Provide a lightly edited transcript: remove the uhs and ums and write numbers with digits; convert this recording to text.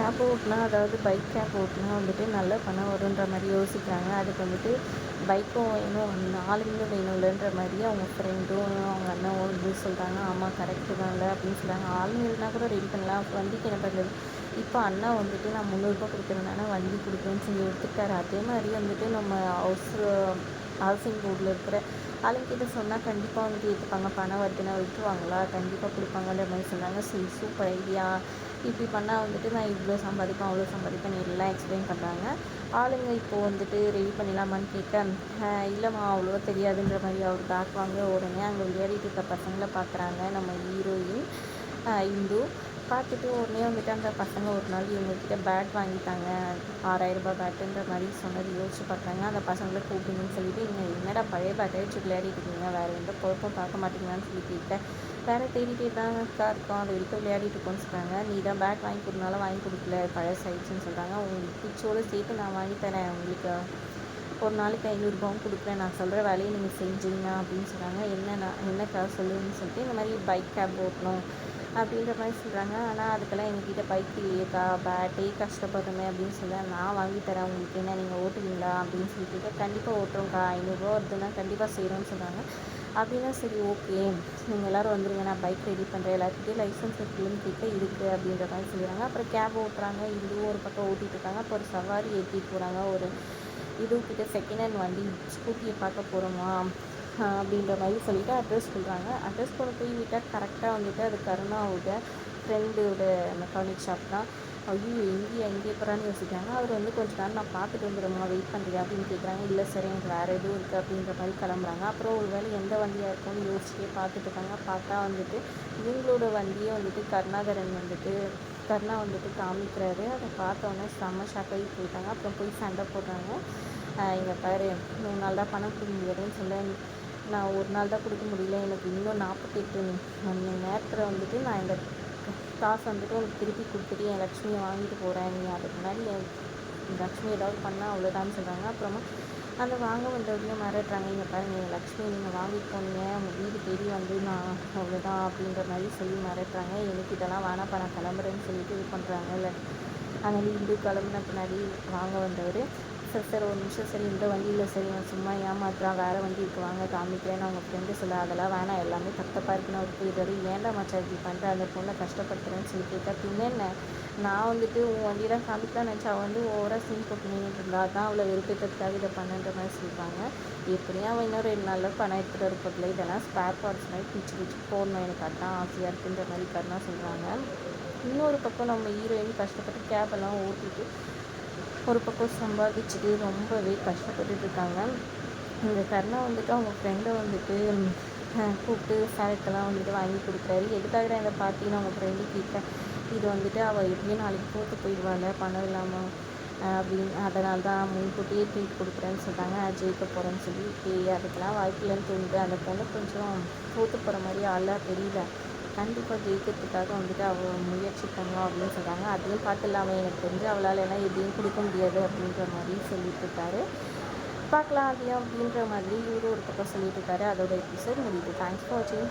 Gap ஓட்டினா, அதாவது bike gap ஓட்டினா வந்துட்டு நல்ல பணம் வருன்ற மாதிரி யோசிக்கிறாங்க. அதுக்கு வந்துட்டு பைக்கும் வேணும், ஆளுங்களும் வேணும்லன்ற மாதிரி அவங்க ஃப்ரெண்டும் அவங்க அண்ணாவும் வந்து சொல்கிறாங்க. ஆமாம் கரெக்டு தான்ல அப்படின்னு சொல்கிறாங்க. ஆளுங்கள்னா கூட ரெடி பண்ணலாம், வண்டிக்கு என்ன பண்ணுறது. இப்போ அண்ணா வந்துட்டு நான் 300 கொடுக்குறேன்னா வண்டி கொடுக்குறேன்னு சொல்லி ஒத்துக்கிட்டாரு. அதே மாதிரி வந்துட்டு நம்ம ஹவுசிங் போர்டில் இருக்கிற ஆளுங்கிட்ட சொன்னால் கண்டிப்பாக வந்துட்டு ஏற்றுப்பாங்க. பணம் வருதுன்னா விட்டுருவாங்களா, கண்டிப்பாக கொடுப்பாங்கன்ற மாதிரி சொன்னாங்க. சரி சூப்பர் ஐடியா, இப்படி பண்ணால் வந்துட்டு நான் இவ்வளோ சம்பாதிப்பேன் அவ்வளோ சம்பாதிப்பேன் எல்லாம் எக்ஸ்பிளைன் பண்ணுறாங்க. ஆளுங்க இப்போது வந்துட்டு ரெடி பண்ணிடலாமான்னு கேட்க, இல்லைம்மா அவ்வளோவா தெரியாதுன்ற மாதிரி அவர் பேக் வாங்க உடனே அங்கே விளையாடிட்டு இருக்க பசங்களை பார்க்குறாங்க நம்ம ஹீரோயின் இந்து. பார்த்துட்டு உடனே வந்துட்டு அந்த பசங்க ஒரு நாள் இவங்கக்கிட்ட பேட் வாங்கிட்டாங்க, 6000 ரூபாய் பேட்டுன்ற மாதிரி சொன்னது யோசிச்சு பார்க்குறாங்க. அந்த பசங்களை கூப்பிடுங்கன்னு சொல்லிட்டு, இங்கே என்னடா பழைய பேட்டை வச்சு விளையாடிட்டு இருக்கீங்க, வேறு எந்த பொறுப்பும் பார்க்க மாட்டீங்களான்னு சொல்லி கேட்டேன். வேறு தேடிட்டே தான்க்கா இருக்கோம், அது வரைக்கும் விளையாடிட்டு இருக்கோன்னு சொல்கிறாங்க. நீ தான் பேட் வாங்கி கொடுனாலும் வாங்கி கொடுக்கல, பழசாயிடுச்சுன்னு சொல்கிறாங்க. உங்களுக்கு பிச்சோடு சேர்த்து நான் வாங்கி தரேன், உங்களுக்கு ஒரு நாளைக்கு 500 ரூபாவும் கொடுக்குறேன், நான் சொல்கிற வேலையை நீங்கள் செஞ்சீங்க அப்படின்னு சொல்கிறாங்க. என்னக்கா சொல்லுன்னு சொல்லிட்டு, இந்த மாதிரி பைக் கேப் ஓட்டணும் அப்படின்ற மாதிரி சொல்கிறாங்க. ஆனால் அதுக்கெல்லாம் எங்ககிட்ட பைக் இல்லையேக்கா, பேட்டே கஷ்டப்படுறோமே அப்படின்னு சொல்ல, நான் வாங்கி தரேன் உங்களுக்கு, என்ன நீங்கள் ஓட்டுவீங்களா அப்படின்னு சொல்லிட்டு, கண்டிப்பாக ஓட்டுறோம்க்கா, 500 வருதுன்னா கண்டிப்பாக செய்கிறோன்னு சொல்கிறாங்க. அப்படின்னா சரி ஓகே, நீங்கள் எல்லோரும் வந்துடுங்க, நான் பைக் ரெடி பண்ணுறேன், எல்லாத்துக்கிட்டே லைசன்ஸ் இருக்குதுன்னு கேட்க இருக்குது அப்படின்ற மாதிரி சொல்கிறாங்க. அப்புறம் கேப் ஓட்டுறாங்க, இதுவும் ஒரு பக்கம் ஓட்டிகிட்டு இருக்காங்க. அப்போ ஒரு சவாரி ஏற்றிட்டு போகிறாங்க. ஒரு இதுக்கிட்ட செகண்ட் ஹேண்ட் வண்டி ஸ்கூட்டியை பார்க்க போகிறோமா அப்படின்ற மாதிரி சொல்லிவிட்டு அட்ரஸ் சொல்கிறாங்க. அட்ரஸ் கொண்டு போய் விட்டால் கரெக்டாக வந்துட்டு அது கருணாவோட ஃப்ரெண்டோட மெக்கானிக் ஷாப் தான். ஐயோ எங்கே போகிறான்னு யோசிக்கிறாங்க. அவர் வந்து கொஞ்ச நேரம் நான் பார்த்துட்டு வந்துடுமா, வெயிட் பண்ணுறியா அப்படின்னு கேட்குறாங்க. இல்லை சார் எனக்கு வேறு எதுவும் இருக்குது அப்படின்ற மாதிரி கிளம்புறாங்க. அப்புறம் ஒரு வேளை எந்த வண்டியாக இருக்கும்னு யோசிச்சுட்டே பார்த்துட்டு இருக்காங்க. பார்த்தா வந்துட்டு இவங்களோட வண்டியை வந்துட்டு கருணா வந்துட்டு காமிக்கிறாரு. அதை பார்த்தோன்னே செம்ம ஷாக்காகி போயிட்டாங்க. அப்புறம் போய் சண்டை போடுறாங்க. இங்கே பாரு, 3 நாள் தான் பணம் கொடுக்க முடியாதுன்னு சொல்ல, நான் ஒரு நாள் தான் கொடுக்க முடியல, எனக்கு இன்னும் 48 மணி நேரத்தில் வந்துட்டு நான் இந்த காசு வந்துட்டு உனக்கு திருப்பி கொடுத்துட்டு என் லக்ஷ்மியை வாங்கிட்டு போகிறேன், நீ அதுக்கு முன்னாடி என் லக்ஷ்மி ஏதாவது பண்ணால் அவ்வளோதான்னு சொல்கிறாங்க. அப்புறமா அந்த வாங்க வந்தவரையும் மிரட்டுறாங்க. இங்கே பாருங்க, என் லக்ஷ்மி நீங்கள் வாங்கிட்டு போனீங்க, உங்கள் வீடு தேடி வந்து நான் அவ்வளோதான் அப்படின்ற மாதிரி சொல்லி மிரட்டுறாங்க. எனக்கு இதெல்லாம் வேணாப்பா, நான் கிளம்புறேன்னு சொல்லிட்டு இது பண்ணுறாங்க. இல்லை அதனால் இந்து கிளம்புன பின்னாடி வாங்க வந்தவர், சார் ஒரு நிமிஷம், சரி இந்த வண்டியில் சரி நான் சும்மா ஏமாத்துறான், வேறு வண்டி இருக்குது வாங்க காமிக்கிறேன்னு அவங்க ஃப்ரெண்டு சொல்ல, அதெல்லாம் வேணாம் எல்லாமே தப்பாக இருக்குன்னு அவர் போயிடுறாரு. ஏன்டா மச்சா இப்படி பண்ணுறேன், அந்த பொண்ணை கஷ்டப்படுத்துறேன்னு சொல்லி கேட்டா, பின்ன என்ன, நான் வந்துட்டு உன் வண்டியெல்லாம் காமிக்கலாம் நினச்சா அவள் வந்து ஓவராக சீன் போட்டு நின்றுட்டு இருந்தா, தான் அவளை வெறுப்பேற்றதுக்காக இதை பண்ணுன்ற மாதிரி சொல்கிறாங்க. எப்படியும் அவன் இன்னும் 2 நாளில் பணம் எடுத்துகிட்டு வர போதில்லை, இதெல்லாம் ஸ்பேர் பார்ட்ஸ் மாதிரி பிச்சு போடணும், எனக்கு அதான் ஆசையாக இருக்குன்ற மாதிரி கருணா சொல்கிறாங்க. இன்னொரு பக்கம் நம்ம ஹீரோயின் கஷ்டப்பட்டு கேபெல்லாம் ஓட்டிட்டு ஒரு பக்கம் சம்பாதிச்சுட்டு ரொம்பவே கஷ்டப்பட்டுட்டு இருக்காங்க. இந்த கருணா வந்துட்டு அவங்க ஃப்ரெண்டை வந்துட்டு கூப்பிட்டு சரக்கெல்லாம் வந்துட்டு வாங்கி கொடுக்குறாரு. எதுக்காக இந்த பார்ட்டின்னு அவங்க ஃப்ரெண்டு கேட்க, இது வந்துட்டு அவள் எப்படியும் நாளைக்கு தோற்று போயிடுவாள் பணம் இல்லாமல் அப்படின்னு, அதனால தான் முன்கூட்டியே ட்ரீட் கொடுக்குறேன்னு சொல்கிறாங்க. ஜெயிக்க போகிறேன்னு சொல்லி அதுக்கெல்லாம் வாய்ப்பில்லைன்னு தோணுது. அந்த பொண்ணு கொஞ்சம் தோற்று போகிற மாதிரி ஆளாக தெரியல, கண்டிப்பாக ஜெயிக்கிறதுக்காக வந்துட்டு அவள் முயற்சி பண்ணுவோம் அப்படின்னு சொல்கிறாங்க. அதையும் பார்த்துலாமே, எனக்கு தெரிஞ்சு அவளால் எல்லாம் எதையும் கொடுக்க முடியாது அப்படின்ற மாதிரி சொல்லிட்டு இருக்காரு. பார்க்கலாம் அதையும் அப்படின்ற மாதிரி இவரும் ஒரு பக்கம் சொல்லிட்டு இருக்காரு. அதோட எபிசோட் முடியுது. தேங்க்ஸ் ஃபார் வாட்சிங்.